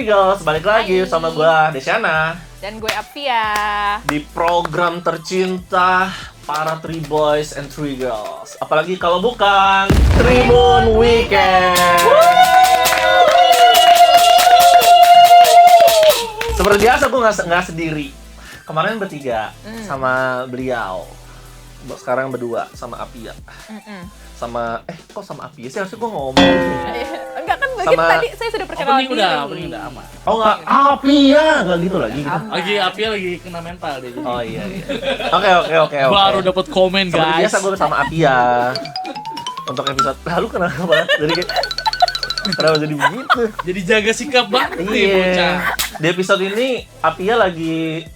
Trigals, balik lagi sama gue Desyana dan gue Apia di program tercinta para Three Boys and Three Girls. Apalagi kalau bukan Tribun Weekend. Seperti biasa gue nggak sendiri. Kemarin bertiga sama beliau. Sekarang berdua sama Apia. Sama kok sama Apia sih, harusnya gue ngomong nih. Enggak kan bagian Sama- tadi saya sudah perkenalan diri. Opening udah aman. Oh nggak, Apia nggak gitu lagi kita. Apia lagi kena mental deh. Oh iya. Oke. Baru dapat komen Seperti guys. biasa gue sama Apia untuk episode lalu kenapa? Jadi kenapa jadi begitu? Jadi jaga sikap banget nih bocah. Iya. Di episode ini Apia lagi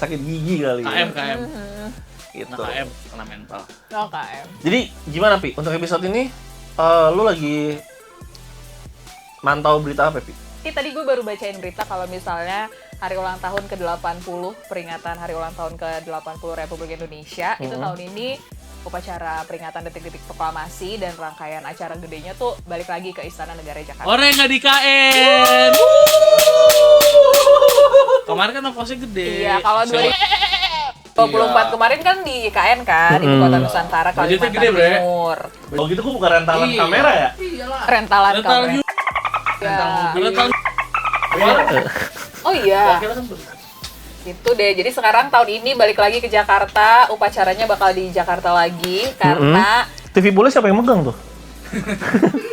sakit gigi kali ya. KM. Gitu. Nah, KM kena mental. Oke. Jadi gimana Pi? Untuk episode ini lu lagi mantau berita apa Pi? Tadi gue baru bacain berita kalau misalnya hari ulang tahun ke-80, peringatan hari ulang tahun ke-80 Republik Indonesia, itu tahun ini upacara peringatan detik-detik proklamasi dan rangkaian acara gedenya tuh balik lagi ke Istana Negara Jakarta. Orang yang nggak di KN. Kemarin kan ongkosnya gede. Iya, kalau 2024 kemarin kan di IKN kan, Ibu Kota Nusantara, Budgetnya Kalimantan gede, Bre. Timur. Oh gitu gue bukan rentalan Iya. kamera ya? Rentalan Rental kamera. view. Ya. Rental. Oh iya, gitu deh. Jadi sekarang tahun ini balik lagi ke Jakarta, upacaranya bakal di Jakarta lagi karena TV bule siapa yang megang tuh?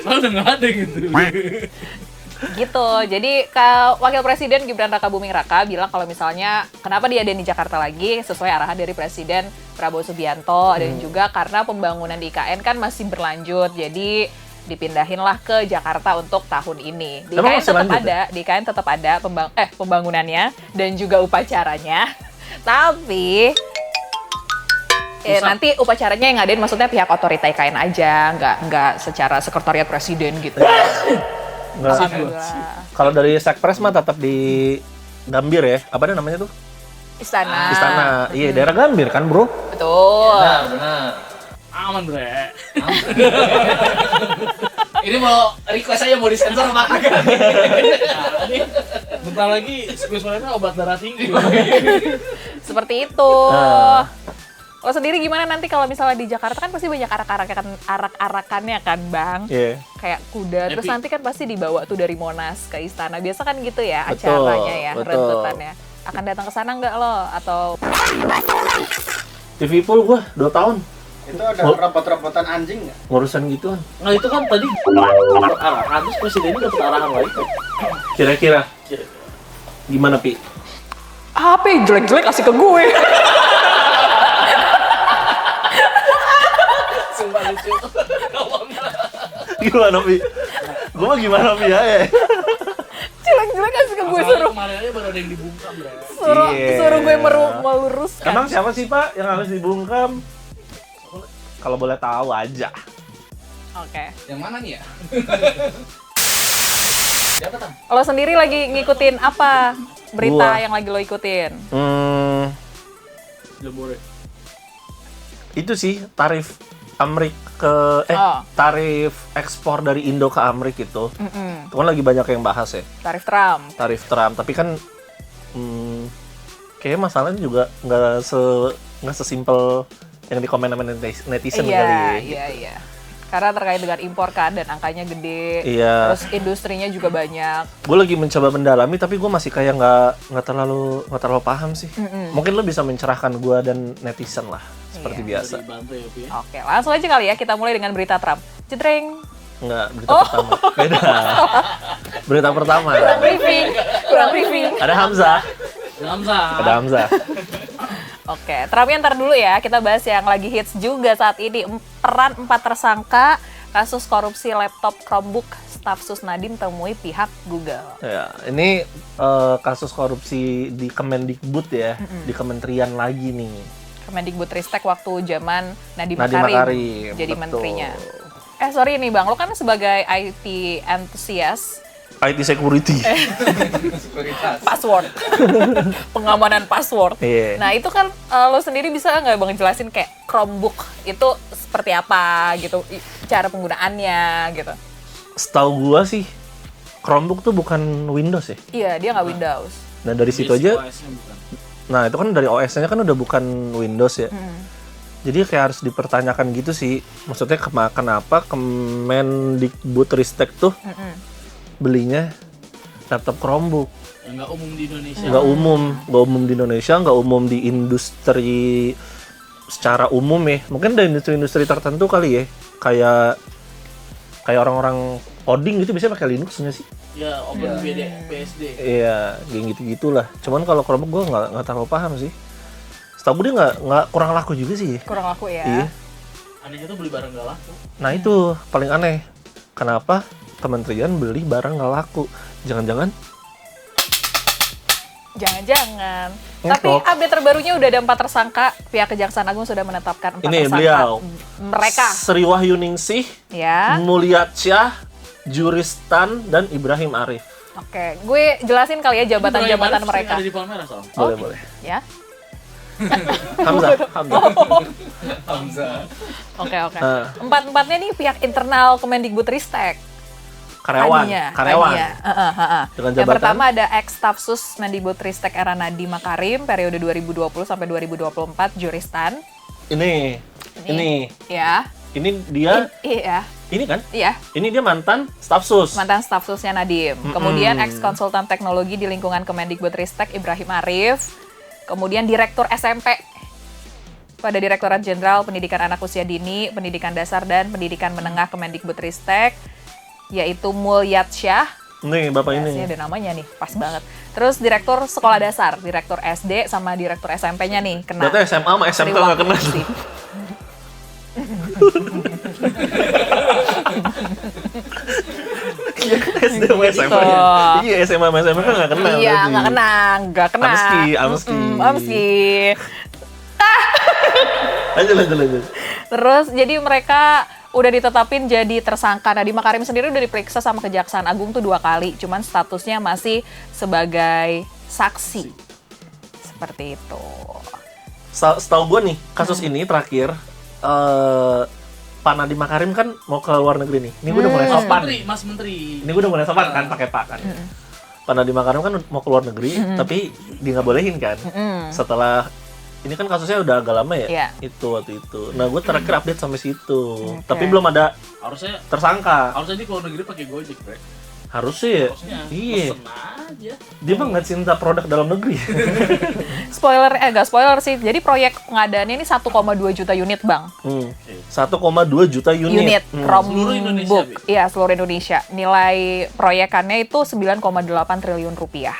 Soalnya udah nggak ada gitu. gitu. Jadi Wakil Presiden Gibran Rakabuming Raka bilang kalau misalnya kenapa diadain di Jakarta lagi sesuai arahan dari Presiden Prabowo Subianto dan juga karena pembangunan di IKN kan masih berlanjut. Jadi dipindahinlah ke Jakarta untuk tahun ini. Di Emang IKN masih tetap lanjut ada, di IKN tetap ada pembangunannya dan juga upacaranya. Tapi nanti upacaranya yang ngadain maksudnya pihak otorita IKN aja, nggak secara sekretariat presiden gitu. Enggak. Alhamdulillah. Kalau dari Sekpres mah tetap di Gambir ya. Apa namanya tuh? Istana. Istana. Iya, daerah Gambir kan, Bro? Betul. Benar. Aman bre. Ini mau request aja mau disensor apa kagak? Ini bentar lagi squeeze-nya obat darah tinggi. Seperti itu. Nah. Lo sendiri gimana nanti kalau misalnya di Jakarta kan pasti banyak arak-arakannya kan Bang? Iya. Kayak kuda, terus Happy. nanti kan pasti dibawa tuh dari Monas ke Istana. Biasa kan gitu ya Betul, acaranya ya, betul. rentetannya. Akan datang ke sana nggak lo? Atau TV pool gua 2 tahun Itu ada robot-robotan anjing nggak? ngurusan gituan. Nah itu kan tadi arahan, terus presidennya dapat arahan lagi kan? Kira-kira gimana Pi? HP jelek-jelek kasih ke gue. Sumpah lucu. Gimana Pi? Gua mah gimana Pi ya? Jelek-jelek kasih ke gue Masalahnya kemarin aja baru ada yang dibungkam bre. Iya. suruh gue meluruskan. Emang siapa sih Pak yang harus dibungkam? Kalau boleh tahu aja. Oke. Yang mana nih ya? Siapa Tam? Lo sendiri lagi ngikutin apa berita Gua. yang lagi lo ikutin? Jambore. Itu sih tarif Amrik tarif ekspor dari Indo ke Amrik itu. Itu kan lagi banyak yang bahas ya. Tarif Trump. Tarif Trump, tapi kan kayaknya masalahnya juga nggak sesimpel yang di komen sama netizen kali. Iya. Karena terkait dengan impor kan dan angkanya gede. Iya. Terus industrinya juga banyak. Gue lagi mencoba mendalami, tapi gue masih kayak nggak terlalu paham sih. Mungkin lo bisa mencerahkan gue dan netizen lah, seperti biasa. Dibantu ya Pi. Oke, langsung aja kali ya kita mulai dengan berita Trump. Jedreng. Nggak, berita pertama. Beda. Berita pertama. Kurang briefing. Ada Hamzah. Hamzah. Ada Hamzah. Oke, Trumpnya ntar dulu ya. Kita bahas yang lagi hits juga saat ini. Peran 4 tersangka kasus korupsi laptop Chromebook Stafsus Nadiem temui pihak Google. Ya, ini kasus korupsi di Kemendikbud ya, di kementerian lagi nih. Kemendikbudristek waktu zaman Nadiem Nadiem Makarim Makarim, jadi betul. menterinya. Sorry nih Bang, lo kan sebagai IT enthusiast, IT security. Sekuritas. password, pengamanan password. Iya. Nah itu kan lo sendiri bisa nggak Bang jelasin kayak Chromebook itu seperti apa gitu, cara penggunaannya gitu. Setahu gua sih Chromebook tuh bukan Windows ya? Iya, dia nggak Windows. Nah dari situ aja, OS-nya bukan. nah itu kan dari OS-nya kan udah bukan Windows ya. Jadi kayak harus dipertanyakan gitu sih. Maksudnya kenapa Kemendikbudristek tuh belinya laptop Chromebook? Nggak umum di Indonesia. Nggak umum di Indonesia, nggak umum di industri secara umum ya. Mungkin ada industri-industri tertentu kali ya. Kayak orang-orang coding gitu biasanya pakai Linux nggak sih? Ya, OpenBSD. Iya, kayak gitu-gitulah. Cuman kalau Chromebook gue nggak terlalu paham sih. Setahu gue dia nggak kurang laku juga sih. Kurang laku ya. Iya. Anehnya tuh beli barang nggak laku. Nah itu paling aneh. Kenapa kementerian beli barang nggak laku? Jangan-jangan Jangan-jangan. Ngekok. Tapi update terbarunya udah ada 4 tersangka. Pihak Kejaksaan Agung sudah menetapkan 4 ini tersangka. beliau Mereka. Sri Wahyuningsih, Ya. Mulyatsyah, Juristan, dan Ibrahim Arif. Oke, gue jelasin kali ya jabatan-jabatan mereka. Ada di Palmerah, Sal. Boleh. Ya. Hamzah. Hamzah. Oke. Nah. Empat-empatnya nih pihak internal Kemendikbudristek. Karyawan. Tadinya. Dengan Yang jabatan? pertama ada ex-Stafsus Mendikbudristek era Nadiem Makarim periode 2020 sampai 2024 Juristan. Ini. Ya. Ini dia. Iya. Ini kan? Iya. Ini dia mantan stafsus. Mantan stafsusnya Nadiem. Kemudian ex-konsultan teknologi di lingkungan Kemendikbudristek Ibrahim Arif. Kemudian direktur SMP pada Direktorat Jenderal Pendidikan Anak Usia Dini, Pendidikan Dasar dan Pendidikan Menengah Kemendikbudristek, yaitu Mulyatsyah. Nih, Bapak Sih ini. ada namanya nih, pas banget. Terus direktur sekolah dasar, direktur SD sama direktur SMP-nya nih kena. Berarti SMA sama SMK nggak kena. Sih. SD sama SMA. Iya, SMA sama SMK nggak kena. Iya, berarti. nggak kena. Amski. Amski. Lanjut. Terus jadi mereka udah ditetapin jadi tersangka. Nadiem Makarim sendiri udah diperiksa sama Kejaksaan Agung tuh 2 kali, cuman statusnya masih sebagai saksi. Seperti itu. Setahu gue nih, kasus ini terakhir Pak Nadiem Makarim kan mau ke luar negeri nih. Ini gue udah mulai sopan. Mas Menteri. Ini gue udah mulai sopan kan, pakai Pak kan. Pak Nadiem Makarim kan mau ke luar negeri, tapi dia nggak bolehin kan. Setelah ini kan kasusnya udah agak lama ya, Iya. itu waktu itu. Nah gue terakhir update sampai situ, Oke. tapi belum ada Harusnya tersangka. di keluar negeri pakai Gojek, Bre. Harusnya, Harusnya. iya. Pesen aja. Dia mah nggak cinta produk dalam negeri. Nggak spoiler sih. Jadi proyek pengadaannya ini 1,2 juta unit, Bang. 1,2 juta unit. Seluruh Indonesia, Chromebook. Bi? Iya, seluruh Indonesia. Nilai proyekannya itu 9,8 triliun rupiah.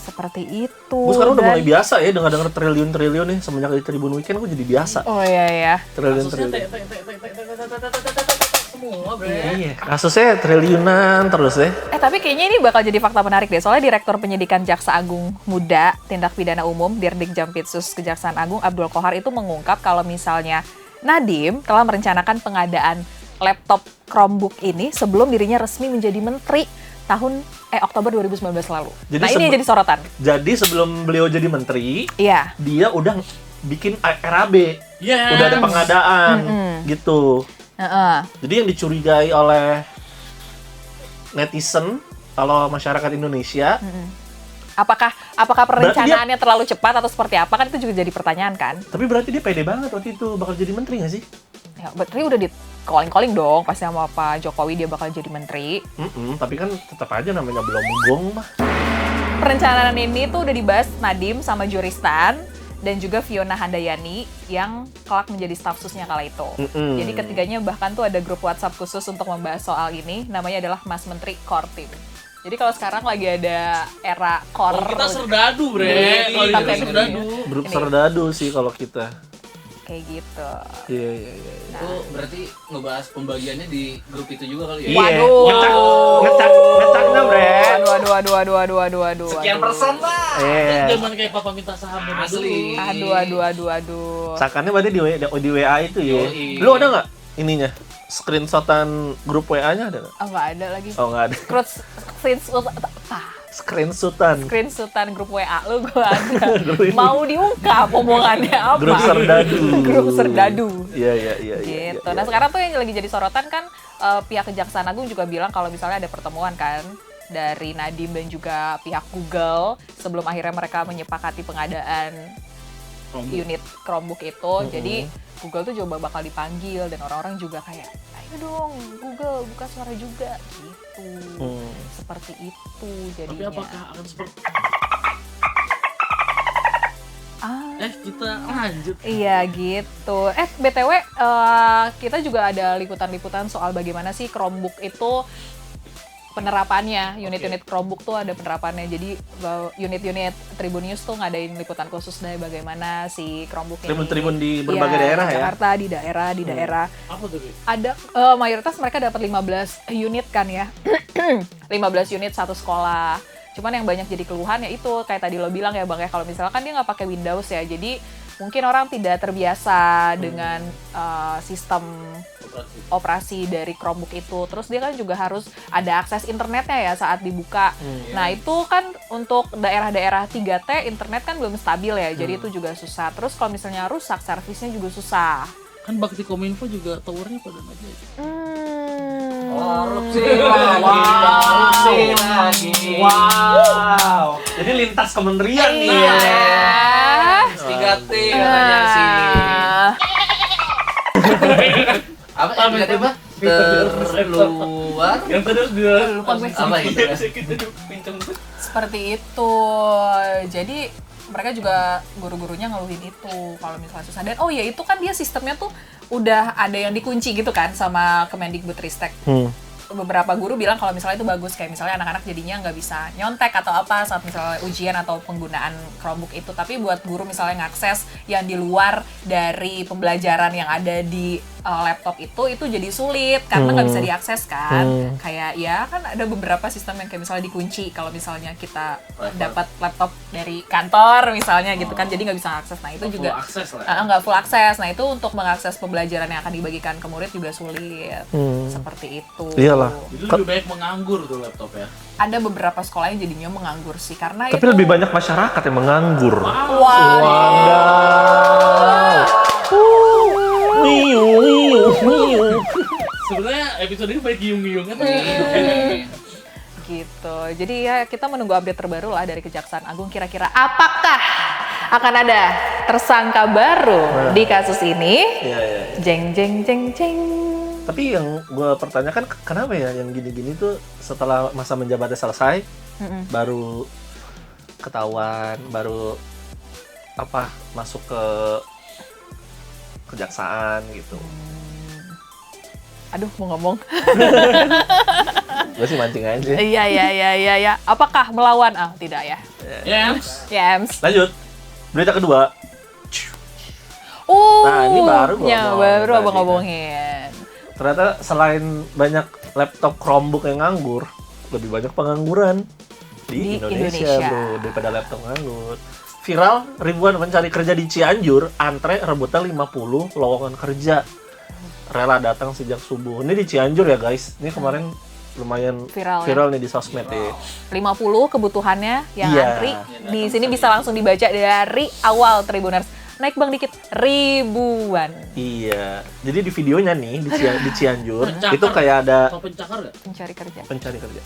Seperti itu. Gue sekarang udah Dan- mulai biasa ya dengar triliun-triliun nih semenjak di Tribun Weekend gue jadi biasa. Oh iya. Triliun-triliun. Semua, Bre. Iya, kasusnya triliunan terus ya. Tapi kayaknya ini bakal jadi fakta menarik deh. Soalnya Direktur Penyidikan Jaksa Agung Muda, Tindak Pidana Umum, Dirdik Jampitsus Kejaksaan Agung Abdul Qohar itu mengungkap kalau misalnya Nadiem telah merencanakan pengadaan laptop Chromebook ini sebelum dirinya resmi menjadi menteri Oktober 2019 lalu. Jadi Nah ini yang jadi sorotan. Jadi sebelum beliau jadi menteri, Iya. dia udah bikin RAB. Yes. Udah ada pengadaan gitu. Heeh. Jadi yang dicurigai oleh netizen kalau masyarakat Indonesia, Apakah perencanaannya terlalu cepat atau seperti apa? Kan itu juga jadi pertanyaan kan. tapi berarti dia pede banget waktu itu bakal jadi menteri nggak sih? Ya, berarti udah di calling dong pasti sama Pak Jokowi dia bakal jadi menteri. Tapi kan tetap aja namanya belum gong mah. Perencanaan ini tuh udah dibahas Nadiem sama Juristan dan juga Fiona Handayani yang kelak menjadi staf susnya kala itu. Jadi ketiganya bahkan tuh ada grup WhatsApp khusus untuk membahas soal ini, namanya adalah Mas Menteri Core Team. Jadi kalau sekarang lagi ada era core, Oh, kita serdadu, Bre. Iya, Kalau kita kita serdadu. Grup Ini. serdadu sih kalau kita. kayak gitu. Iya. Itu berarti ngebahas pembagiannya di grup itu juga kali ya? Iya. Waduh. Ngecaknya bre. Aduh. Sekian persen lah. Iya. Zaman kayak papa minta saham dulu. Asli. Aduh. Sakannya berarti di WA itu ya. Yoi. Lu ada nggak ininya? Screenshotan grup WA-nya ada nggak? Oh, nggak ada lagi. Oh nggak ada. Screenshotan grup WA lu gua ada. Mau diungkap omongannya apa? Grup serdadu. Grup serdadu. Iya. Gitu. Nah sekarang tuh yang lagi jadi sorotan kan pihak Kejaksaan Agung juga bilang kalau misalnya ada pertemuan kan dari Nadiem dan juga pihak Google sebelum akhirnya mereka menyepakati pengadaan unit Chromebook itu. Jadi Google tuh coba bakal dipanggil dan orang-orang juga kayak ayo dong Google buka suara juga gitu. Seperti itu jadinya. Tapi apakah akan seperti kita lanjut. Iya gitu. BTW kita juga ada liputan-liputan soal bagaimana sih Chromebook itu penerapannya. Unit-unit Chromebook tuh ada penerapannya. Jadi unit-unit Tribun News tuh ngadain liputan khusus dari bagaimana si Chromebook ini. Tribun-tribun di berbagai daerah ya? Jakarta, di daerah. Apa tuh? Ada mayoritas mereka dapat 15 unit kan ya. 15 unit satu sekolah. Cuman yang banyak jadi keluhan ya itu kayak tadi lo bilang ya Bang ya, kalau misalkan dia nggak pakai Windows ya, jadi mungkin orang tidak terbiasa dengan sistem operasi dari Chromebook itu. Terus dia kan juga harus ada akses internetnya ya saat dibuka. Nah itu kan untuk daerah-daerah 3T internet kan belum stabil ya, jadi itu juga susah. Terus kalau misalnya rusak, servisnya juga susah. Kan Bakti Kominfo juga towernya pada aja. Korupsi lagi. Wow. Jadi lintas kementerian nih. Iya. 3T katanya sih. Apa? Tiga-T apa? Terluar. Yang tadi harus dia Lupa gue. Apa itu? kita pincang. Seperti itu. Jadi mereka juga guru-gurunya ngeluhin itu kalau misalnya susah. Dan oh ya itu kan dia sistemnya tuh udah ada yang dikunci gitu kan sama Kemendikbudristek. Beberapa guru bilang kalau misalnya itu bagus, kayak misalnya anak-anak jadinya nggak bisa nyontek atau apa saat misalnya ujian atau penggunaan Chromebook itu. Tapi buat guru misalnya ngakses yang di luar dari pembelajaran yang ada di laptop itu jadi sulit karena nggak bisa diakses kan. Kayak ya kan ada beberapa sistem yang kayak misalnya dikunci kalau misalnya kita dapat laptop dari kantor misalnya gitu kan, jadi nggak bisa akses. Nah itu juga nggak full akses. Nah itu untuk mengakses pembelajaran yang akan dibagikan ke murid juga sulit. Seperti itu. Iyalah. Itu lebih banyak menganggur tuh laptop ya. Ada beberapa sekolah yang jadinya menganggur sih karena Tapi itu lebih banyak masyarakat yang menganggur. Sebenarnya episode ini baik giung-giungan. gitu. Jadi ya kita menunggu update terbaru lah dari Kejaksaan Agung, kira-kira apakah akan ada tersangka baru di kasus ini? Iya. Jeng jeng jeng jeng. Tapi yang gue pertanyakan kenapa ya yang gini-gini tuh setelah masa menjabatnya selesai baru ketahuan, baru masuk ke kejaksaan gitu. Aduh mau ngomong. Gue sih mancing aja. Iya. Apakah melawan? Tidak ya. Yems. Lanjut. Berita kedua. Nah, ini baru gua baru ngomong abang tadi. ngomongin. Ternyata selain banyak laptop Chromebook yang nganggur, lebih banyak pengangguran di Indonesia bro, daripada laptop nganggur. Viral, ribuan pencari kerja di Cianjur antre rebutan 50 lowongan kerja. Rela datang sejak subuh. Ini di Cianjur ya guys. Ini kemarin lumayan viral nih di sosmed ya. 50 kebutuhannya yang Iya. antri. Di sini bisa langsung dibaca dari awal Tribuners. Naik bang dikit, ribuan. Iya. Jadi di videonya nih di Cianjur Pencakar. itu kayak ada Tau pencakar gak? Mencari kerja. pencari kerja.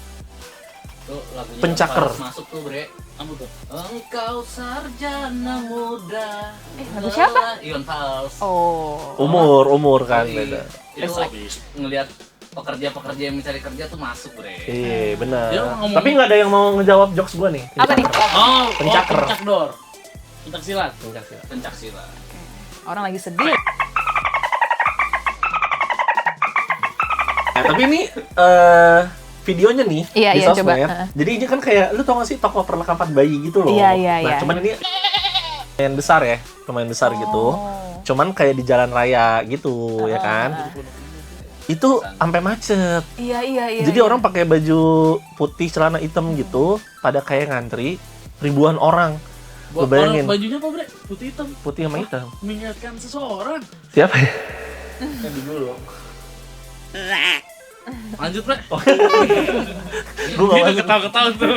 Tuh lagunya Pencaker. harus masuk tuh bre. Apa tuh? Engkau sarjana muda. lagu siapa? Iwan Fals. Oh. Umur kan beda. Itu ngelihat pekerja-pekerja yang mencari kerja tuh masuk bre. Iya, benar. Dia ngomong- Tapi nggak ada yang mau ngejawab jokes gua nih. Apa nih? Pencaker. Pencakdor. Pencak silat. Pencakir. Pencak silat. Orang lagi sedih. Nah, tapi ini videonya nih Iya, di iya, sosmed. coba. Jadi ini kan kayak lu tau gak sih toko perlengkapan bayi gitu loh. Iya, Nah, iya. cuman ini lumayan besar ya, lumayan besar gitu. Cuman kayak di jalan raya gitu ya kan. Itu sampai macet. Iya. Jadi orang pakai baju putih, celana hitam gitu, pada kayak ngantri ribuan orang. Lu bayangin, Bajunya apa bre? Putih hitam. putih sama hitam. Mengingatkan seseorang. Siapa ya? Kan dulu. Lanjut bre. Gua nggak Gitu masuk. ketawa-ketawa tuh.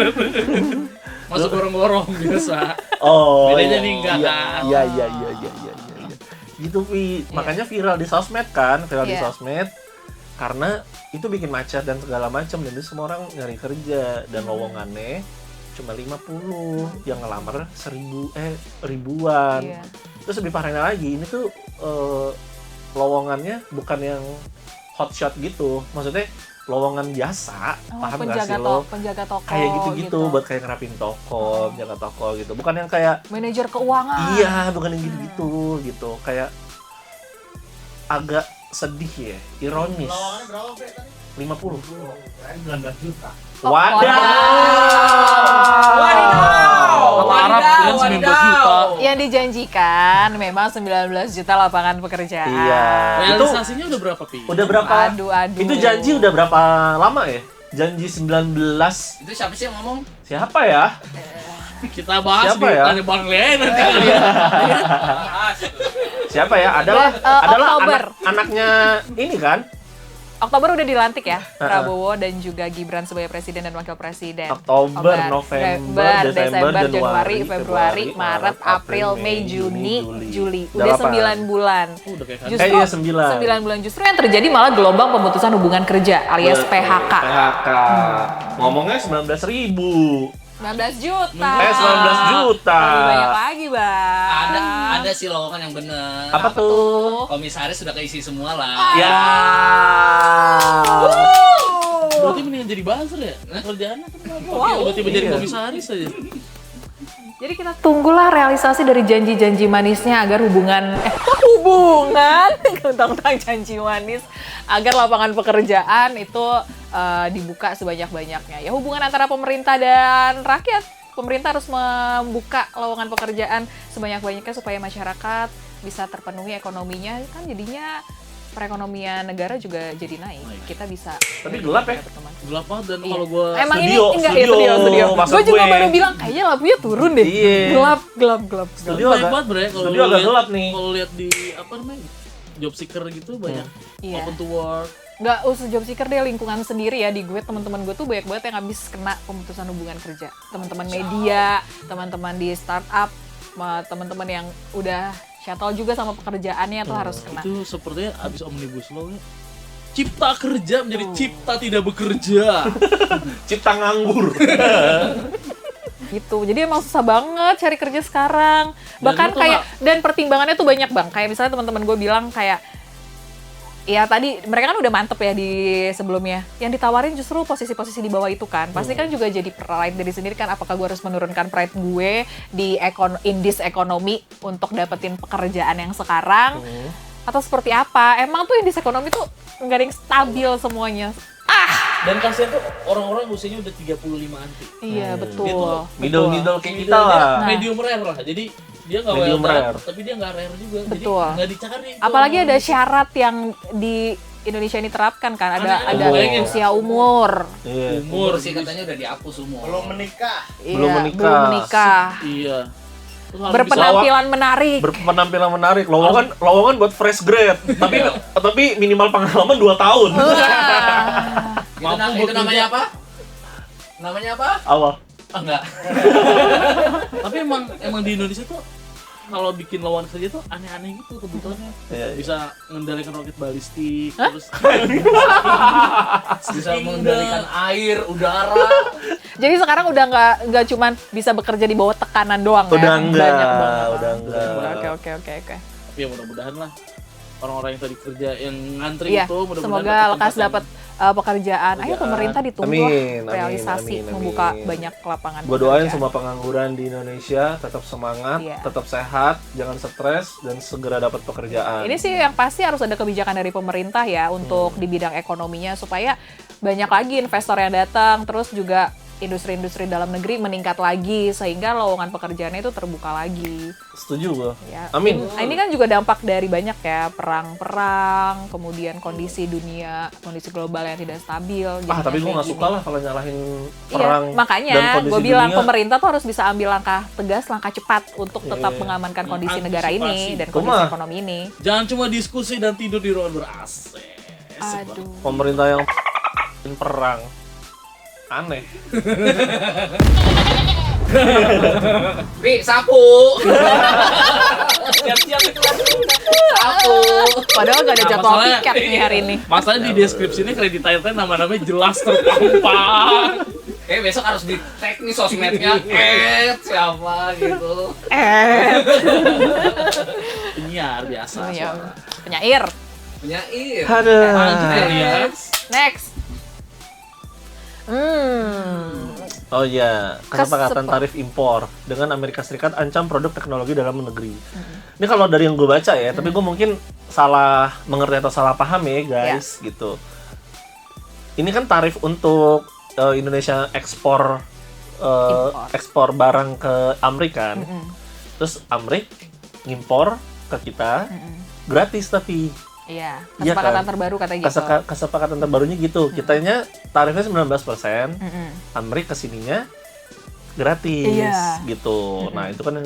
Masuk gorong-gorong biasa. Oh. Bedanya nih enggak, iya, kan? Iya. Gitu Vi. Makanya viral di sosmed kan, viral di Iya. sosmed. Karena itu bikin macet dan segala macam, dan itu semua orang nyari kerja, dan lowongannya cuma 50, yang ngelamar ribuan. Iya. Terus lebih parahnya lagi, ini tuh lowongannya bukan yang hotshot gitu, maksudnya lowongan biasa, paham gak sih lo? Penjaga toko Kayak gitu-gitu, buat kayak ngerapin toko, jaga toko gitu, bukan yang kayak manajer keuangan. iya, bukan yang gitu-gitu gitu, kayak agak sedih ya, ironis. Lawangannya berapa, Bre, tadi? 50. 19 juta. Wadaw! Arab kan 19 juta. Yang dijanjikan memang 19 juta lapangan pekerjaan. Iya. Realisasinya udah berapa, Pi? Udah berapa? Aduh. Itu janji udah berapa lama ya? Janji 19. Itu siapa sih yang ngomong? Siapa ya? Kita bahas Siapa di ya? tanya Bang Lea nanti kali ya. Siapa ya? Adalah Oktober. anaknya ini kan? Oktober udah dilantik ya, Prabowo dan juga Gibran sebagai presiden dan wakil presiden. Oktober, November, Desember, Januari, Februari, Maret, April, Mei, Juni, Juli. Udah 9 bulan. Udah kayak kan. Justru Kayaknya 9 bulan. Justru yang terjadi malah gelombang pemutusan hubungan kerja alias PHK. PHK. Ngomongnya 19.000. 19 juta. 19 juta. Lebih banyak lagi, Bang. Ada sih lowongan yang bener. Apa tuh? Komisaris sudah keisi semua lah. Ya. Berarti mendingan jadi buzzer ya? Kerjaannya kan tiba-tiba jadi Iya. komisaris aja. Jadi kita tunggulah realisasi dari janji-janji manisnya agar hubungan tentang janji manis agar lapangan pekerjaan itu dibuka sebanyak-banyaknya. Ya hubungan antara pemerintah dan rakyat. Pemerintah harus membuka lowongan pekerjaan sebanyak-banyaknya supaya masyarakat bisa terpenuhi ekonominya, kan jadinya perekonomian negara juga jadi naik. Kita bisa. Tapi gelap ya? berteman. Gelap banget dan Iya. kalau gua Emang Studio, ini enggak studio, ya studio. maksud Gue juga gue. baru bilang kayaknya lampunya turun deh. Iya. Gelap. Studio banyak agak- banget Bre kalau studio agak lihat- gelap nih. Kalau lihat di apa namanya? Job seeker gitu banyak Iya. open to work. Nggak usah job seeker deh, lingkungan sendiri ya di gue, teman-teman gue tuh banyak banget yang habis kena pemutusan hubungan kerja. Teman-teman media, teman-teman di startup, teman-teman yang udah shuttle juga sama pekerjaannya tuh harus kena. Itu sepertinya abis omnibus law ya. Cipta kerja menjadi cipta tidak bekerja. Cipta nganggur. Gitu. Jadi emang susah banget cari kerja sekarang. Bahkan lu tuh kayak dan pertimbangannya tuh banyak, Bang. Kayak misalnya teman-teman gue bilang kayak ya tadi mereka kan udah mantep ya di sebelumnya. Yang ditawarin justru posisi-posisi di bawah itu kan. Pasti kan juga jadi pride dari sendiri kan, apakah gue harus menurunkan pride gue di indis ekonomi untuk dapetin pekerjaan yang sekarang atau seperti apa? Emang tuh indis ekonomi tuh nggak ada yang stabil semuanya. Dan kasihan tuh orang-orang usianya udah 35-an. Iya, betul. Dia tuh Middle kayak kita Middle lah. dia medium rare lah. Jadi dia nggak Medium well done, rare. tapi dia nggak rare juga. Betul. Jadi nggak dicari. tuh Apalagi orang. ada syarat yang di Indonesia ini terapkan kan, ada Aneh-aneh. usia umur. Iya. Umur sih katanya udah dihapus umur. belum menikah. Iya, Belum menikah. belum menikah. Iya. Terus harus Berpenampilan menarik. Berpenampilan menarik. Lowongan buat fresh grade. tapi minimal pengalaman 2 tahun. Itu namanya apa? Namanya apa? Awal. Ah, enggak. Tapi emang di Indonesia tuh kalau bikin lawan kerja tuh aneh-aneh gitu kebutuhannya. Iya, iya. Bisa mengendalikan roket balistik, terus Bisa mengendalikan air, udara. Jadi sekarang udah nggak cuman bisa bekerja di bawah tekanan doang ya. Udah enggak, Banyak banget. udah enggak. Oke. tapi ya mudah-mudahan lah orang-orang yang tadi kerja yang ngantri Iya, itu mudah-mudahan semoga dapat lekas tempat dapat pekerjaan. Ayo pemerintah ditunggu Amin, realisasi amin. membuka banyak lapangan Gue doain pekerjaan. semua pengangguran di Indonesia tetap semangat, Iya. tetap sehat, jangan stres, dan segera dapat pekerjaan. Ini sih yang pasti harus ada kebijakan dari pemerintah ya untuk di bidang ekonominya supaya banyak lagi investor yang datang, terus juga industri-industri dalam negeri meningkat lagi sehingga lowongan pekerjaannya itu terbuka lagi. Setuju gue. Ya. Amin. Ini kan juga dampak dari banyak ya perang-perang, kemudian kondisi dunia, kondisi global yang tidak stabil. jadinya Tapi gue kayak nggak gini. suka lah kalau nyalahin Iya, perang dan makanya kondisi gue bilang dunia. pemerintah tuh harus bisa ambil langkah tegas, langkah cepat untuk tetap Iya. mengamankan kondisi negara ini Antisipasi. dan Itu kondisi mah. ekonomi ini. jangan cuma diskusi dan tidur di ruangan ber-AC. Aduh. Pemerintah yang perang. Aneh. Ri, sapu. Siap-siap itu Sapu. Padahal gak ada Nah, jadwal masalahnya- tiket nih hari ini. Masalahnya di deskripsinya kredit airnya nama-namanya jelas terpampang. Kayak besok harus di tag nih sosmednya, siapa gitu. Penyiar biasa. Iya, suara. penyair. Penyair. Aduh. Lanjut kali ya. Next. Oh iya, kesepakatan Kesepakatan. tarif impor dengan Amerika Serikat ancam produk teknologi dalam negeri. Ini kalau dari yang gue baca ya, tapi gue mungkin salah mengerti atau salah paham ya guys, gitu. Ini kan tarif untuk Indonesia ekspor ekspor barang ke Amerika kan. Terus Amerika ngimpor ke kita gratis tapi Iya, Iya kesepakatan kan? terbaru katanya gitu. kesepakatan terbarunya gitu. Kitanya tarifnya 19%, Mm-mm. Amerika kesininya gratis Iya. gitu. Nah itu kan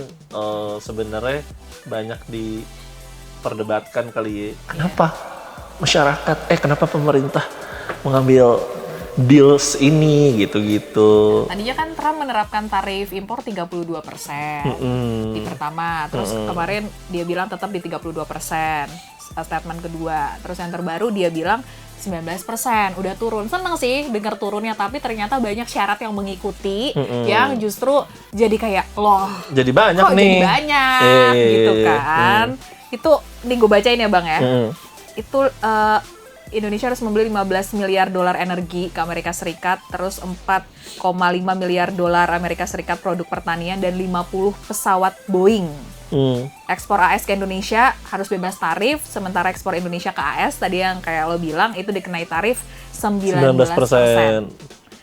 sebenarnya banyak diperdebatkan kali ya. Kenapa masyarakat, kenapa pemerintah mengambil deals ini gitu-gitu. Tadinya kan Trump menerapkan tarif impor 32% di pertama, terus kemarin dia bilang tetap di 32%. Statement kedua, terus yang terbaru dia bilang 19%, udah turun. Seneng sih dengar turunnya, tapi ternyata banyak syarat yang mengikuti yang justru jadi kayak loh Jadi banyak kok nih. jadi banyak gitu kan. Itu nih gue bacain ya Bang ya. Itu Indonesia harus membeli 15 miliar dolar energi ke Amerika Serikat, terus 4,5 miliar dolar Amerika Serikat produk pertanian, dan 50 pesawat Boeing. Ekspor AS ke Indonesia harus bebas tarif, sementara ekspor Indonesia ke AS tadi yang kayak lo bilang itu dikenai tarif 19%.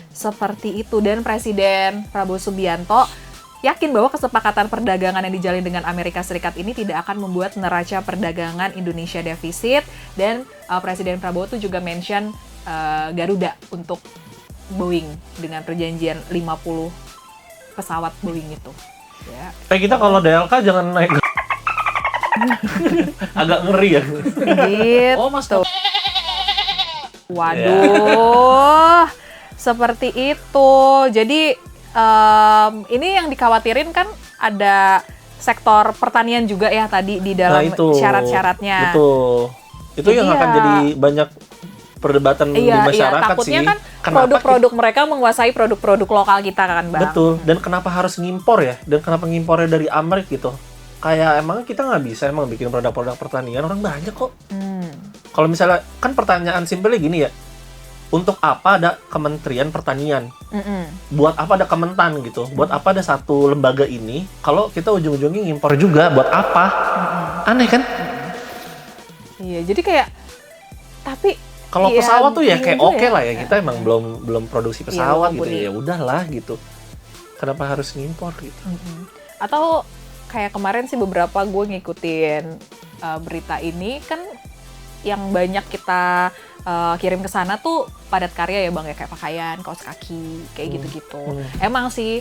Seperti itu, dan Presiden Prabowo Subianto yakin bahwa kesepakatan perdagangan yang dijalin dengan Amerika Serikat ini tidak akan membuat neraca perdagangan Indonesia defisit, dan Presiden Prabowo tuh juga mention Garuda untuk Boeing dengan perjanjian 50 pesawat Boeing itu. Ya. Kita kalau DLK jangan naik. Agak ngeri ya. Gitu. Oh, Mas. Waduh, seperti itu. Jadi ini yang dikhawatirin kan ada sektor pertanian juga ya tadi di dalam itu syarat-syaratnya. Betul. Itu Jadi yang akan ya- jadi banyak perdebatan di Iya, masyarakat takutnya sih. kan Kenapa produk-produk mereka menguasai produk-produk lokal kita kan, Bang. Betul. Dan kenapa harus ngimpor ya? Dan kenapa ngimpornya dari Amerika gitu? Kayak emang kita nggak bisa emang bikin produk-produk pertanian, orang banyak kok. Kalau misalnya, kan pertanyaan simpelnya gini ya, untuk apa ada Kementerian Pertanian? Buat apa ada Kementan gitu? Buat apa ada satu lembaga ini? Kalau kita ujung-ujungnya ngimpor juga, buat apa? Aneh kan? Iya, jadi kayak tapi Kalau iya, pesawat tuh ya bingung kayak juga oke ya. lah ya, kita emang belum produksi Iya, pesawat gitu walaupun ya, udahlah gitu. Kenapa harus ngimpor gitu? atau kayak kemarin sih beberapa gue ngikutin berita ini kan yang banyak kita kirim ke sana tuh padat karya ya Bang ya, kayak pakaian, kaos kaki, kayak gitu-gitu. Emang sih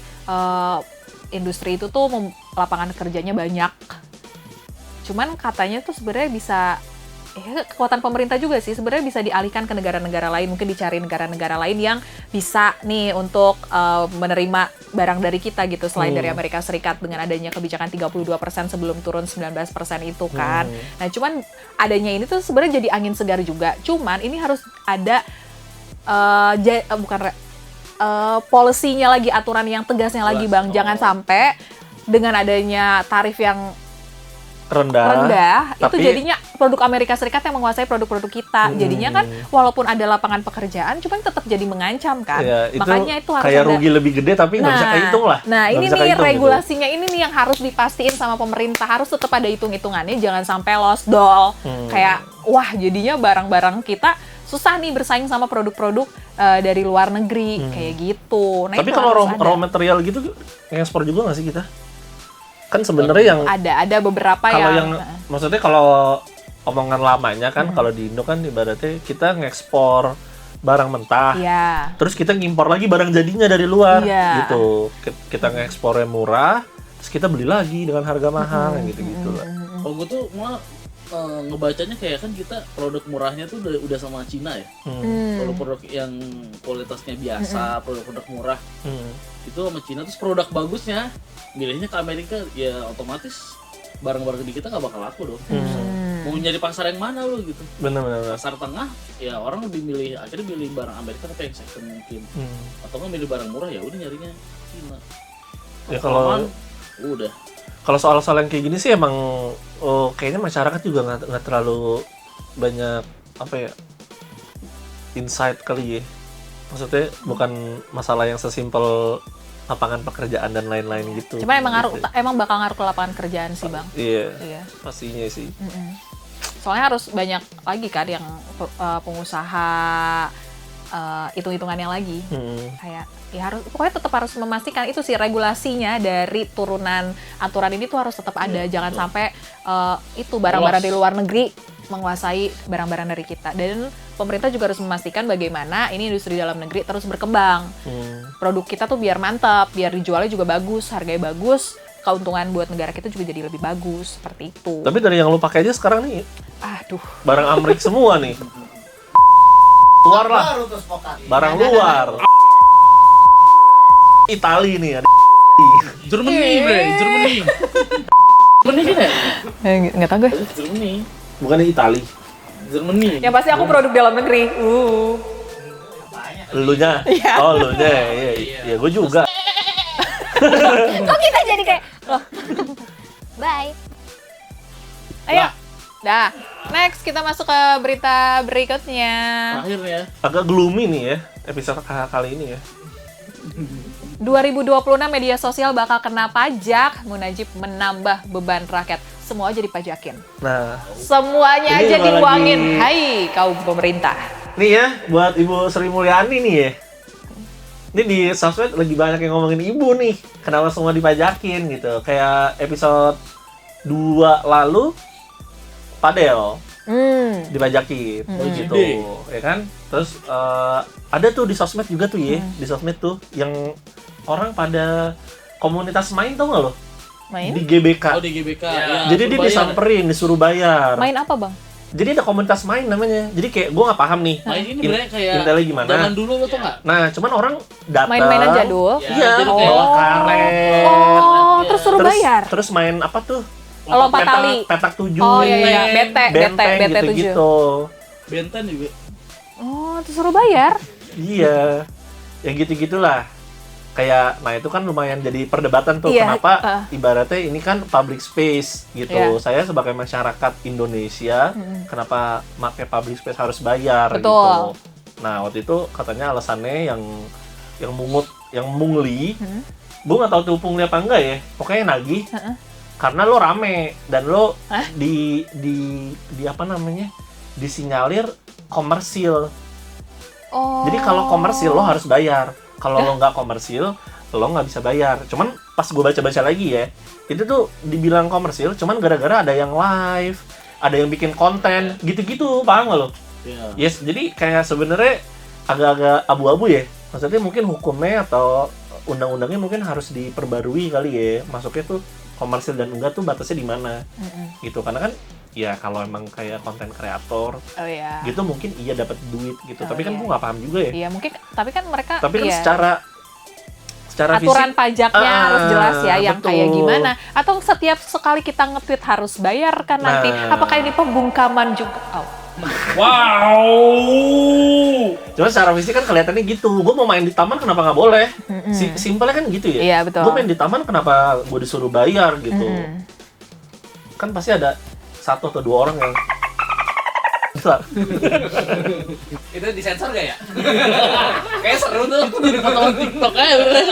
industri itu tuh lapangan kerjanya banyak. Cuman katanya tuh sebenarnya bisa kekuatan pemerintah juga sih sebenarnya bisa dialihkan ke negara-negara lain, mungkin dicari negara-negara lain yang bisa nih untuk menerima barang dari kita gitu selain dari Amerika Serikat dengan adanya kebijakan 32% sebelum turun 19% itu kan. Nah, cuman adanya ini tuh sebenarnya jadi angin segar juga. Cuman ini harus ada policy-nya lagi, aturan yang tegasnya lagi Bang. Jangan sampai dengan adanya tarif yang rendah itu tapi- jadinya produk Amerika Serikat yang menguasai produk-produk kita. Jadinya kan walaupun ada lapangan pekerjaan cuman tetap jadi mengancam kan. Ya, Makanya itu harus kayak ada rugi lebih gede tapi nggak bisa kehitung lah. Nah, Nggak ini bisa nih kehitung gitu. regulasinya ini nih yang harus dipastiin sama pemerintah, harus tetap ada hitung-hitungannya, jangan sampai lost doll. Kayak wah, jadinya barang-barang kita susah nih bersaing sama produk-produk dari luar negeri kayak gitu. Nah, Tapi itu kalau harus raw material gitu ekspor juga nggak sih kita? Kan sebenarnya yang ada beberapa kalau yang yang maksudnya kalau omongan lamanya kan kalau di Indo kan ibaratnya kita ngekspor barang mentah. ya. Terus kita ngimpor lagi barang jadinya dari luar Iya. gitu. Kita ngekspornya murah, terus kita beli lagi dengan harga mahal gitu-gitu lah. Kalau gue tuh malah ngebacanya kayak kan kita produk murahnya tuh udah sama Cina ya. Produk-produk yang kualitasnya biasa, produk-produk murah itu sama Cina, terus produk bagusnya milihnya ke Amerika, ya otomatis barang-barang di kita nggak bakal laku dong. Mau nyari pasar yang mana lu gitu? Benar-benar. Pasar tengah, ya orang akhirnya milih barang Amerika tapi yang second mungkin. Atau nggak milih barang murah, ya udah nyarinya Cina. Ya kalau udah. Kalau soal-soal yang kayak gini sih emang kayaknya masyarakat juga nggak terlalu banyak apa ya insight kali ya. Maksudnya bukan masalah yang sesimpel lapangan pekerjaan dan lain-lain gitu. Cuma emang bakal ngaruh ke lapangan kerjaan sih, Bang. Iya. Pastinya sih. Soalnya harus banyak lagi kan yang pengusaha hitung-hitungannya lagi. Kayak ya pokoknya tetap harus memastikan itu sih regulasinya dari turunan aturan ini tuh harus tetap ada. Jangan sampai itu barang-barang di luar negeri menguasai barang-barang dari kita. Dan pemerintah juga harus memastikan bagaimana ini industri dalam negeri terus berkembang. Produk kita tuh biar mantap, biar dijualnya juga bagus, harganya bagus, keuntungan buat negara kita juga jadi lebih bagus, seperti itu. Tapi dari yang lu pakai aja sekarang nih, Aduh. barang Amrik semua nih. Luar lah. Barang luar. Itali nih ada. Germany, bre, Germany. Germany kan ya? Nggak tahu gue. Germany. Bukannya Itali. Germany. Yang pasti aku produk dalam negeri. Elunya? Iya. Oh, elunya. Iya, gue juga. Kok kita jadi kayak loh. Bye. Ayo. Dah. Next kita masuk ke berita berikutnya. Akhirnya. Agak gloomy nih ya episode kali ini ya. 2026 media sosial bakal kena pajak. Munajib menambah beban rakyat. Semua aja dipajakin. Nah, semuanya ini aja malah diuangin. Hai kaum pemerintah. nih ya buat Ibu Sri Mulyani nih ya. Ini di sosmed lagi banyak yang ngomongin ibu nih. Kenapa semua dipajakin gitu. Kayak episode 2 lalu Padel dipajakin gitu, ya kan? Terus ada tuh di sosmed juga tuh ya, di sosmed tuh yang orang pada komunitas main tau nggak lo? Main? Di GBK. Oh, di GBK. Ya, Jadi dia disamperin, disuruh bayar. Main apa, Bang? Jadi ada komunitas main namanya. Jadi kayak gue nggak paham nih. Main ini bener kayak Intelnya gimana? zaman dulu lo tau nggak? Nah, cuman orang datang. Main-mainan jadul. Iya, jadi bawa karet. Oh, terus suruh bayar. Terus main apa tuh? Lompat tali. Petak 7. Oh iya, BT 7. Gitu. Benten juga. Oh, terus suruh bayar. Iya. Ya gitu-gitulah. Kayak, nah itu kan lumayan jadi perdebatan tuh. Iya, Kenapa ibaratnya ini kan public space gitu. Iya. Saya sebagai masyarakat Indonesia, kenapa pakai public space harus bayar Betul. gitu. Nah, waktu itu katanya alasannya yang mungli. Gue nggak tahu tuh pungli apa enggak ya. Pokoknya nagih. Karena lo rame dan lo di apa namanya? Disinyalir komersil. Oh. Jadi kalau komersil lo harus bayar. Kalau lo nggak komersil, lo nggak bisa bayar. Cuman pas gue baca-baca lagi ya, itu tuh dibilang komersil, cuman gara-gara ada yang live, ada yang bikin konten, gitu-gitu, paham nggak lo? Iya. Yes, jadi kayak sebenarnya agak-agak abu-abu ya. Maksudnya mungkin hukumnya atau undang-undangnya mungkin harus diperbarui kali ya. Masuknya tuh komersil dan enggak tuh batasnya di mana? Gitu. Karena kan ya kalau emang kayak konten kreator gitu mungkin iya dapat duit gitu. Tapi kan gue nggak paham juga ya. Iya, mungkin tapi kan mereka Tapi kan secara aturan fisik, pajaknya harus jelas ya yang betul. kayak gimana. Atau setiap sekali kita nge-tweet harus bayar kan nanti. Apakah ini pembungkaman juga? Oh. Wow. Cuma secara fisik kan kelihatannya gitu. Gue mau main di taman kenapa nggak boleh? Simpelnya kan gitu ya. Iya, betul. Gue main di taman kenapa gue disuruh bayar gitu? Kan pasti ada 1 atau 2 orang yang Itu disensor gak ya? Kayak seru tuh. Itu jadi potongan TikTok aja bener.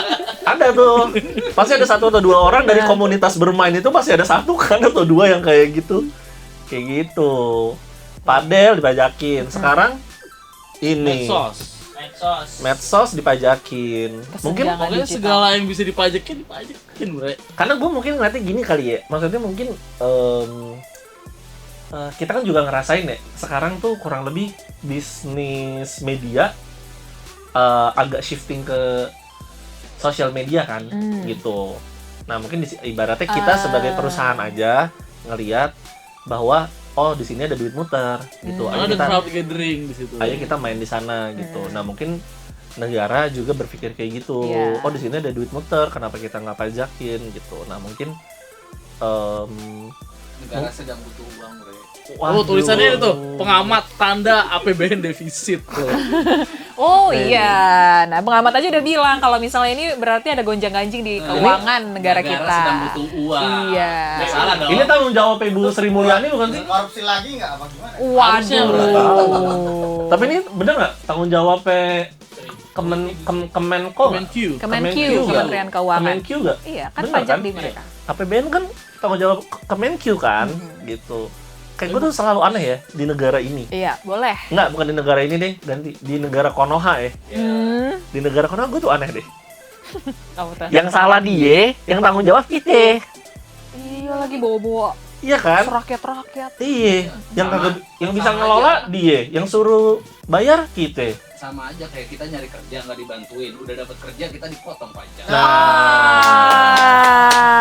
ada tuh. Pasti ada 1 atau 2 orang dari komunitas bermain itu pasti ada 1 kan atau 2 yang kayak gitu. Kayak gitu. Padel dipajakin. Sekarang ini medsos dipajakin. Mungkin Pokoknya segala yang bisa dipajakin bre. karena gue mungkin ngeliatnya gini kali ya. Maksudnya mungkin kita kan juga ngerasain ya. Sekarang tuh kurang lebih bisnis media agak shifting ke sosial media kan, gitu. Nah mungkin ibaratnya kita sebagai perusahaan aja ngelihat bahwa oh di sini ada duit muter, gitu. Ada crowd gathering di situ. Ayo kita main di sana, gitu. Nah mungkin negara juga berpikir kayak gitu. Yeah. Oh di sini ada duit muter, kenapa kita nggak pajakin, gitu. Nah mungkin Negara sedang butuh uang, Bre. Oh, tulisannya itu pengamat tanda APBN defisit. Oh iya, nah pengamat aja udah bilang kalau misalnya ini berarti ada gonjang-ganjing di keuangan negara kita. Negara sedang butuh uang. Iya. Nggak salah dong. Ini tanggung jawab Ibu Sri Mulyani bukan sih? Korupsi lagi nggak apa gimana? Waduh. Tapi ini bener nggak tanggung jawabnya Kemenko nggak? Kemenq, Kementerian Keuangan. Kemenq nggak? Iya, kan Bener pajak kan? di mereka. APBN kan tanggung jawab Kemenq kan, gitu. Kayak gue tuh selalu aneh ya di negara ini. Iya, boleh. Enggak, bukan di negara ini deh, ganti di negara Konoha ya. Di negara Konoha gue tuh aneh deh. Kamu tuh. Yang salah dia, yang tanggung jawab kita. Iya lagi bawa-bawa Iya kan? rakyat-rakyat. Iya, yang Sama. kagak, yang bisa ngelola dia, yang suruh bayar kita. Sama aja kayak kita nyari kerja nggak dibantuin, udah dapat kerja kita dipotong pajak.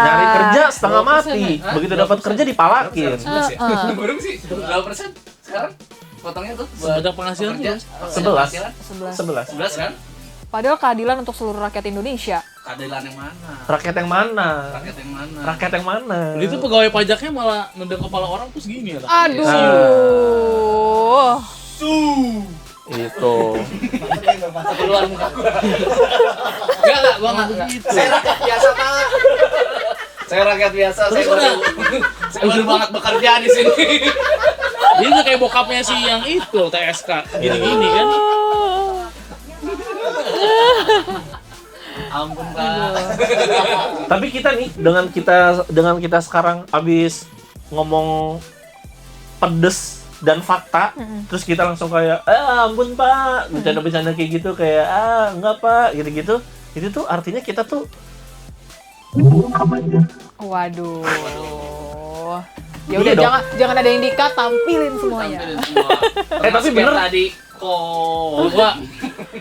Nyari kerja setengah 2% mati, ya? begitu dapat kerja dipalakin. 11 ya? Baru sih, berapa persen sekarang? Potongnya tuh buat Sebanyak penghasilan pekerja. tuh, 11. 11. 11. 11 kan? Padahal keadilan untuk seluruh rakyat Indonesia. Keadilan yang mana? Rakyat yang mana? Rakyat yang mana? Rakyat yang mana? Itu pegawai pajaknya malah nendang kepala orang terus gini ya. Aduh. Itu. Keluar muka gua. Enggak, gua enggak. Saya rakyat biasa, Pak. Saya rakyat biasa, saya baru banget bekerja di sini. Dia tuh kayak bokapnya si yang itu TSK gini-gini kan. Ampun, Pak. Tapi kita nih dengan kita sekarang abis ngomong pedes dan fakta, terus kita langsung kayak ampun Pak, bercanda-bercanda kayak gitu, kayak enggak Pak, gitu-gitu. Itu tuh artinya kita tuh Waduh. Ya Iya udah dong. jangan ada yang di-cut, tampilin semuanya. Tampilin semua. tapi Termasuk bener. yang tadi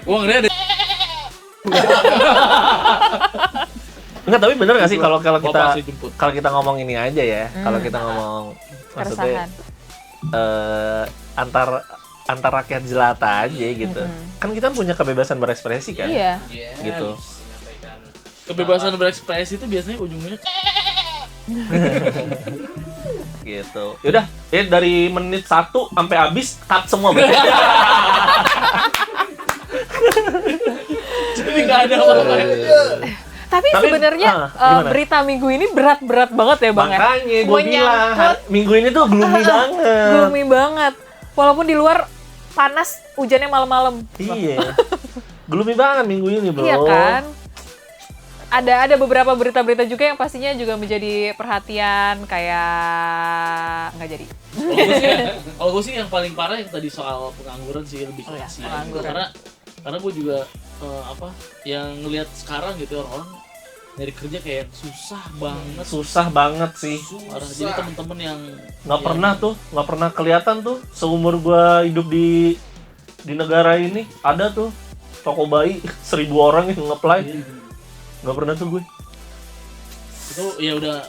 Gua ngeliat ada enggak, tapi bener gak sih kalau bapak kita sih jemput. kalau kita ngomong ini aja ya, kalau kita ngomong maksudnya Keresahan. antar rakyat jelata aja gitu. Kan kita punya kebebasan berekspresi kan? Iya. Gitu. menyampaikan Kebebasan berekspresi itu biasanya ujungnya Gitu. Yaudah, dari menit 1 sampai habis cut semua. jadi nggak ada apa-apa. Tapi Tapi, sebenarnya gimana? berita minggu ini berat-berat banget ya Bang ya. Makanya gue bilang minggu ini tuh gloomy banget. Gloomy banget. Walaupun di luar panas, hujannya malam-malam. Iya. Gloomy banget minggu ini, Bro. Iya kan? Ada beberapa berita-berita juga yang pastinya juga menjadi perhatian, kayak nggak jadi. Kalau gue sih yang paling parah yang tadi soal pengangguran sih lebih Oh ya, kasihan. pengangguran. Karena gue juga yang ngelihat sekarang gitu orang nyari kerja kayak susah banget. Susah banget sih. Parah. Jadi temen-temen yang Nggak pernah kelihatan tuh seumur gua hidup di negara ini ada tuh toko bayi 1000 orang yang nge-apply. Nggak pernah tuh gue. itu ya udah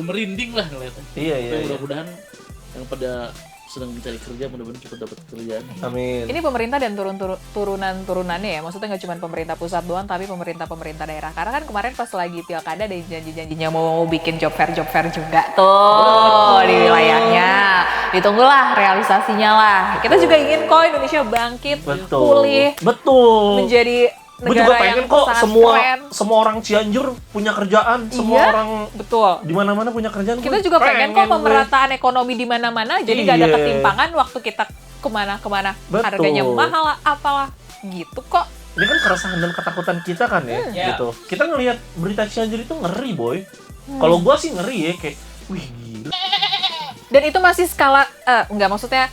merinding lah ngeliatnya. Iya. Mudah-mudahan yang pada sedang mencari kerja mudah-mudahan cepat dapat kerjaan. Amin. Ini pemerintah dan turunan-turunannya ya, maksudnya nggak cuma pemerintah pusat doang, tapi pemerintah daerah. Karena kan kemarin pas lagi pilkada ada janji-janjinya mau bikin job fair juga tuh di wilayahnya. Ditunggulah realisasinya lah. Kita juga ingin kok Indonesia bangkit, pulih, Betul. menjadi Gue juga negara pengen yang kok sangat semua keren. orang Cianjur punya kerjaan, semua Iya, orang betul. di mana-mana punya kerjaan. Kita Gue juga pengen kok gue. pemerataan ekonomi di mana-mana, jadi nggak ada Iya. ketimpangan waktu kita kemana-kemana, Betul. harganya mahal lah, apalah gitu kok. Ini kan keresahan dan ketakutan kita kan ya, gitu. Kita ngelihat berita Cianjur itu ngeri, boy. Kalau gua sih ngeri ya, kayak, wih gila. Dan itu masih skala, nggak maksudnya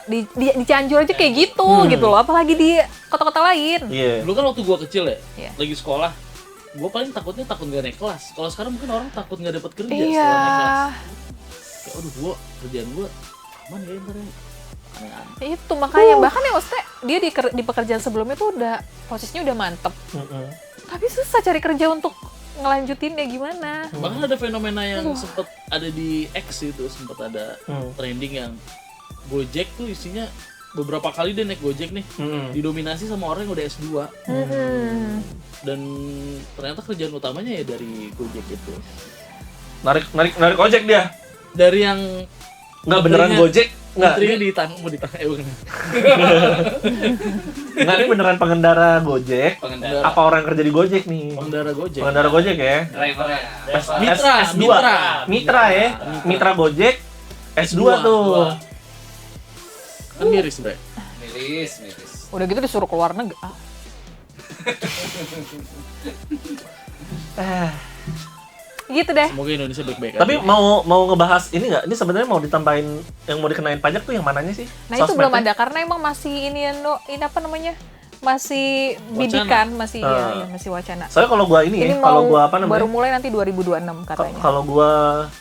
di Cianjur aja kayak gitu loh, apalagi di kota-kota lain. Iya. Dulu kan waktu gua kecil ya, Iya. lagi sekolah, gua paling takut nggak naik kelas. Kalau sekarang mungkin orang takut nggak dapat kerja Iya. setelah naik kelas. Kayak, aduh kerjaan gua aman ya ntar ya. Aneh-aneh. Itu makanya bahkan ya maksudnya dia di pekerjaan sebelumnya tuh udah posisinya udah mantep, tapi susah cari kerja untuk ngelanjutin ya gimana. Bahkan ada fenomena yang sempat ada di X itu, sempat ada trending yang Gojek tuh isinya beberapa kali dia naik Gojek nih, didominasi sama orang yang udah S2. Hmm. Dan ternyata kerjaan utamanya ya dari Gojek itu. Narik ojek dia. Dari yang Nggak beneran menterinya- Gojek. Nggak, menterinya mau ditang bukan. nggak ini beneran pengendara Gojek. Pengendara. Apa orang yang kerja di Gojek nih? Pengendara Gojek. Pengendara Gojek ya. Drivernya. Mitra, S2. mitra. Mitra ya. Mitra Gojek. S2 tuh. Kan miris, Bre. Miris. Udah gitu disuruh keluar negeri. Gitu deh. Semoga Indonesia baik-baik Tapi aja. mau ngebahas ini nggak? Ini sebenarnya mau ditambahin yang mau dikenain pajak tuh yang mananya sih? Nah itu belum Sosmednya? ada karena emang masih ini apa namanya? Masih Wacana. bidikan, masih Ah. ya, masih wacana. Soalnya kalau gua ini ya, kalau gua apa namanya? baru mulai nanti 2026 katanya. Kalau gua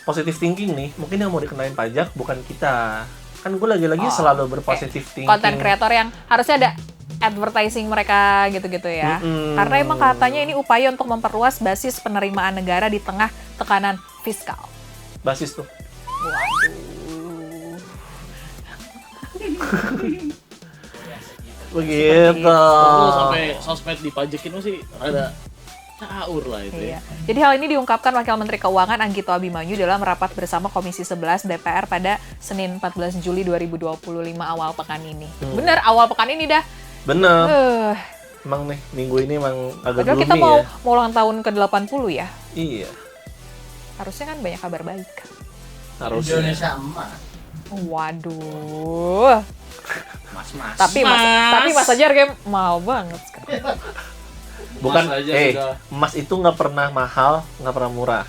positive thinking nih, mungkin yang mau dikenain pajak bukan kita. Kan gua lagi-lagi selalu berpositive thinking. Konten kreator yang harusnya ada advertising mereka gitu-gitu ya. Mm-mm. Karena emang katanya ini upaya untuk memperluas basis penerimaan negara di tengah tekanan fiskal. Basis tuh. Waduh. Begitu. Kalau sampai sosmed dipajakin sih rada caur lah itu Iya. ya. Jadi hal ini diungkapkan Wakil Menteri Keuangan Anggito Abimanyu dalam rapat bersama Komisi 11 DPR pada Senin 14 Juli 2025 awal pekan ini. Bener, awal pekan ini dah. Bener. Eh, Emang nih minggu ini emang agak padahal kita gloomy mau ya. ulang tahun ke-80 ya. Iya. Harusnya kan banyak kabar baik. Harusnya. Indonesia emas. Waduh. Mas. Tapi Mas Ajar kayak mahal banget sekarang. Bukan, Emas aja sudah. emas itu nggak pernah mahal, nggak pernah murah.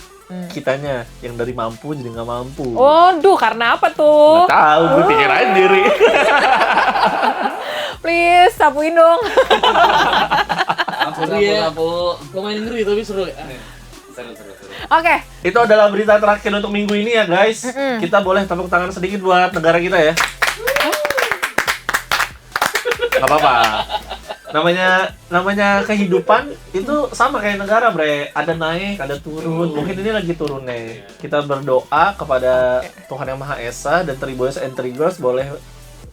Kitanya yang dari mampu jadi nggak mampu. Waduh, karena apa tuh? Nggak tahu, gue pikir aja diri. Please, sapuin dong. Lampu. Lumayan ngeri tapi seru ya. Seru. Oke, Itu adalah berita terakhir untuk minggu ini ya guys. Kita boleh tepuk tangan sedikit buat negara kita ya. Gak apa-apa. Namanya kehidupan itu sama kayak negara, Bre. Ada naik, ada turun. Mungkin ini lagi turunnya. Kita berdoa kepada Tuhan Yang Maha Esa dan Triboys and Trigos boleh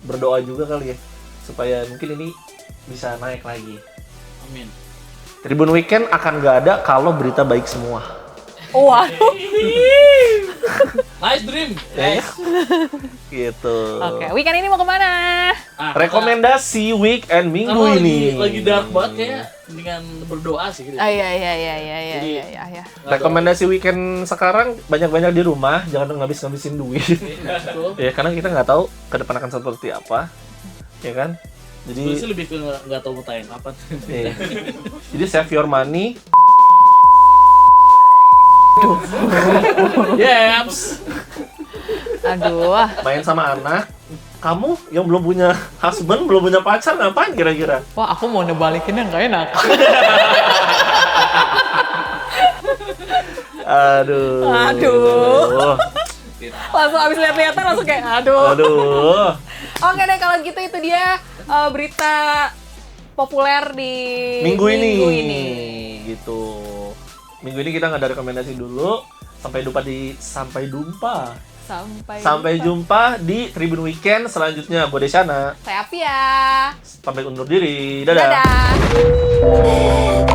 berdoa juga kali ya supaya mungkin ini bisa naik lagi. Amin. Tribun Weekend akan gak ada kalau berita baik semua. waduh. Nice dream. Ya, gitu. Oke, weekend ini mau kemana? Rekomendasi weekend minggu Karena ini. lagi dark banget kayak dengan berdoa sih gitu. Ah, iya. Jadi- Rekomendasi weekend sekarang banyak-banyak di rumah, jangan ngabis-ngabisin duit. Betul. Ya karena kita nggak tahu ke depan akan seperti apa, ya kan? Sebenarnya sih Jadi, lebih ke nggak tahu mau tayang kapan. iya. Jadi save your money. Yeps. Aduh. Main sama anak. Kamu yang belum punya husband, belum punya pacar, ngapain kira-kira? Wah, aku mau nebalikinnya nggak enak. Aduh. Langsung abis lihat-lihatan langsung kayak aduh. Aduh. Oke deh, kalau gitu itu dia berita populer di Minggu ini. gitu. Gitu. Minggu ini kita nggak ada rekomendasi dulu. Sampai jumpa. Sampai jumpa di Tribun Weekend selanjutnya. Gue Desyana. Saya Apia. Sampai undur diri. Dadah. Dadah.